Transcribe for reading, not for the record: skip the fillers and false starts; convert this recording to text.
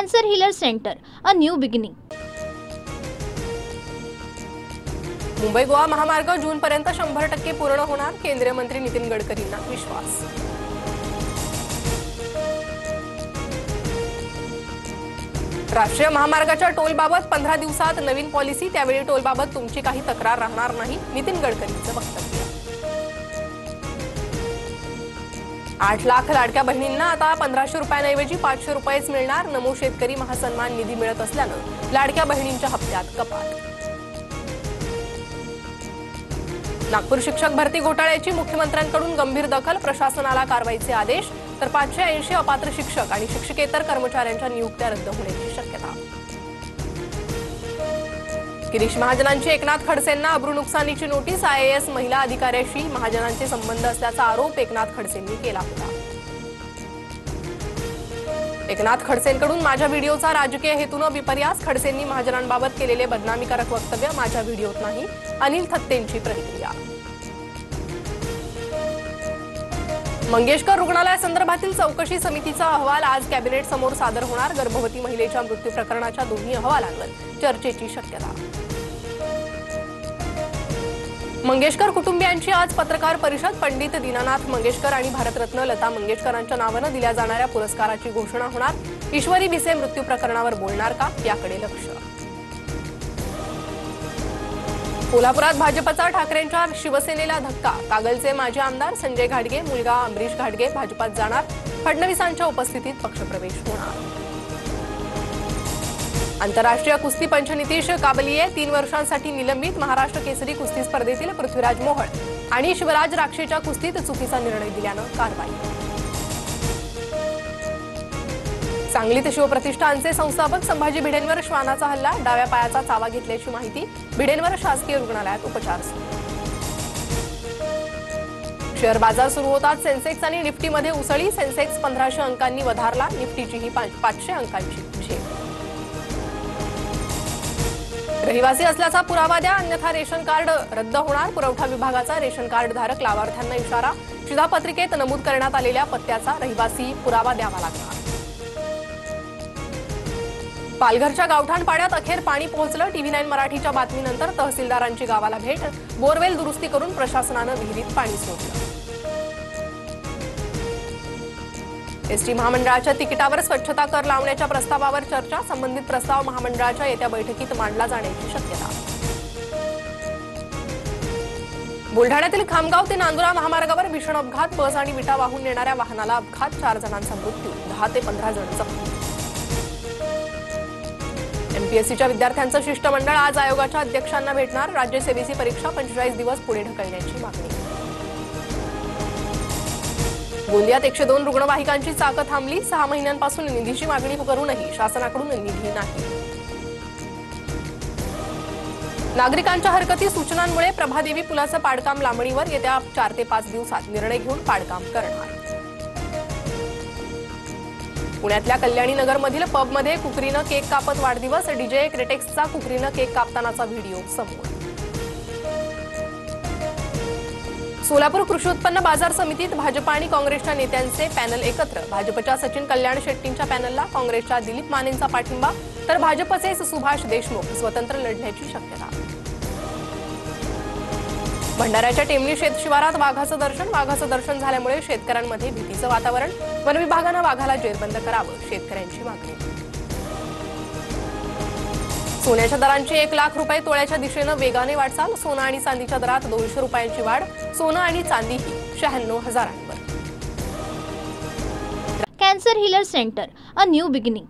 Cancer healer centre, a new beginning. Mumbai Goa महामार्ग जूनपर्यंत 100% पूर्ण होणार, केंद्रीय मंत्री नितीन गडकरींना विश्वास. राष्ट्रीय महामार्गाच्या टोलबाबत 15 दिवसात नवीन पॉलिसी, त्यावेळी टोलबाबत तुमची काही तक्रार राहणार नाही, नितीन गडकरींचं वक्तव्य. 8 लाख लाडक्या बहिणींना आता 1500 रुपयांऐवजी 500 रुपयेच मिळणार. नमो शेतकरी महासन्मान निधी मिळत असल्यानं लाडक्या बहिणींच्या हप्त्यात कपात. नागपूर शिक्षक भरती घोटाळ्याची मुख्यमंत्र्यांकडून गंभीर दखल, प्रशासनाला कारवाईचे आदेश. तर 580 अपात्र शिक्षक आणि शिक्षकेतर कर्मचाऱ्यांच्या नियुक्त्या रद्द होण्याची शक्यता. गिरीश महाजनांची एकनाथ खडसेंना अब्रू नुकसानीची नोटीस. IAS महिला अधिकाऱ्याशी महाजनांचे संबंध असल्याचा आरोप एकनाथ खडसेंनी केला होता. एकनाथ खडसेंकडून माझ्या व्हिडिओचा राजकीय हेतूनं विपर्यास, खडसेंनी महाजनांबाबत केलेले बदनामीकारक वक्तव्य माझ्या व्हिडिओत नाही, अनिल थत्तेंची प्रतिक्रिया. मंगेशकर रुग्णालयासंदर्भातील चौकशी समितीचा अहवाल आज कॅबिनेट समोर सादर होणार. गर्भवती महिलेच्या मृत्यू प्रकरणाच्या दोन्ही अहवालांवर चर्चेची शक्यता. मंगेशकर कुटुंबियांची आज पत्रकार परिषद. पंडित दीनानाथ मंगेशकर आणि भारतरत्न लता मंगेशकरांच्या नावानं दिल्या जाणाऱ्या पुरस्काराची घोषणा होणार. ईश्वरी भिसे मृत्यू प्रकरणावर बोलणार का, याकडे लक्ष. कोल्हापुरात भाजपचा ठाकरेंच्या शिवसेनेला धक्का. कागलचे माजी आमदार संजय घाडगे, मुलगा अमरीश घाडगे भाजपात जाणार. फडणवीसांच्या उपस्थितीत पक्षप्रवेश होणार. आंतरराष्ट्रीय कुस्ती पंच नितीश काबलिये 3 वर्षांसाठी निलंबित. महाराष्ट्र केसरी कुस्ती स्पर्धेतील पृथ्वीराज मोहोळ आणि शिवराज राक्षेच्या कुस्तीत चुकीचा निर्णय दिल्यानं कारवाई. सांगलीत शिवप्रतिष्ठानचे संस्थापक संभाजी भिडेंवर श्वानाचा हल्ला. डाव्या पायाचा चावा घेतल्याची माहिती. भिडेंवर शासकीय रुग्णालयात उपचार सुरू. शेअर बाजार सुरू होतात सेन्सेक्स आणि निफ्टीमध्ये उसळी. सेन्सेक्स 1500 अंकांनी वधारला. निफ्टीचीही 500 अंकांची झेप. रहिवासी असल्याचा पुरावा द्या, अन्यथा रेशन कार्ड रद्द होणार. पुरवठा विभागाचा रेशन कार्ड धारक लाभार्थ्यांना इशारा. शिधापत्रिकेत नमूद करण्यात आलेल्या पत्त्याचा रहिवासी पुरावा द्यावा लागणार. पालघरच्या गावठाण पाड्यात अखेर पाणी पोहोचलं. TV9 मराठीच्या बातमीनंतर तहसीलदारांची गावाला भेट. बोरवेल दुरुस्ती करून प्रशासनानं विहिरीत पाणी सोडलं. एसटी महामंडळाच्या तिकिटावर स्वच्छता कर लावण्याच्या प्रस्तावावर चर्चा. संबंधित प्रस्ताव महामंडळाच्या येत्या बैठकीत मांडला जाण्याची शक्यता. बुलढाण्यातील खामगाव ते नांदुरा महामार्गावर भीषण अपघात. बस आणि विटा वाहून नेणाऱ्या वाहनाला अपघात. 4 जणांचा मृत्यू, 10 ते 15 जण जखमी. MPSCच्या विद्यार्थ्यांचं शिष्टमंडळ आज आयोगाच्या अध्यक्षांना भेटणार. राज्य सेवेची परीक्षा 45 दिवस पुढे ढकलण्याची मागणी. गोंदियात 102 रुग्णवाहिकांची चाकं थांबली. 6 महिन्यांपासून निधीची मागणी करूनही शासनाकडून निधी नाही. नागरिकांच्या हरकती सूचनांमुळे प्रभादेवी पुलाचं पाडकाम लांबणीवर. येत्या 4 ते 5 दिवसात निर्णय घेऊन पाडकाम करणार. पुण्यातल्या कल्याणी नगरमधील पबमध्ये कुकरीनं केक कापत वाढदिवस. DJ क्रिटेक्सचा कुकरीनं केक कापतानाचा व्हिडिओ समोर. सोलापूर कृषी उत्पन्न बाजार समितीत भाजपा आणि काँग्रेसच्या नेत्यांचे पॅनल एकत्र. भाजपच्या सचिन कल्याण शेट्टींच्या पॅनलला काँग्रेसच्या दिलीप मानेंचा पाठिंबा, तर भाजपचेच सुभाष देशमुख स्वतंत्र लढण्याची शक्यता. भंडाऱ्याच्या टेमली शेतशिवारात वाघाचं दर्शन. वाघाचं दर्शन झाल्यामुळे शेतकऱ्यांमध्ये भीतीचं वातावरण. वन विभागानं वाघाला जेरबंद करावं, शेतकऱ्यांची मागणी. सोन्याच्या दरांची 1 लाख रुपये तोळ्याच्या दिशेनं वेगाने वाटचाल. सोनं आणि चांदीच्या दरात 200 रुपयांची वाढ. सोनं आणि चांदीही 96,000वर. Cancer healer centre, a new beginning.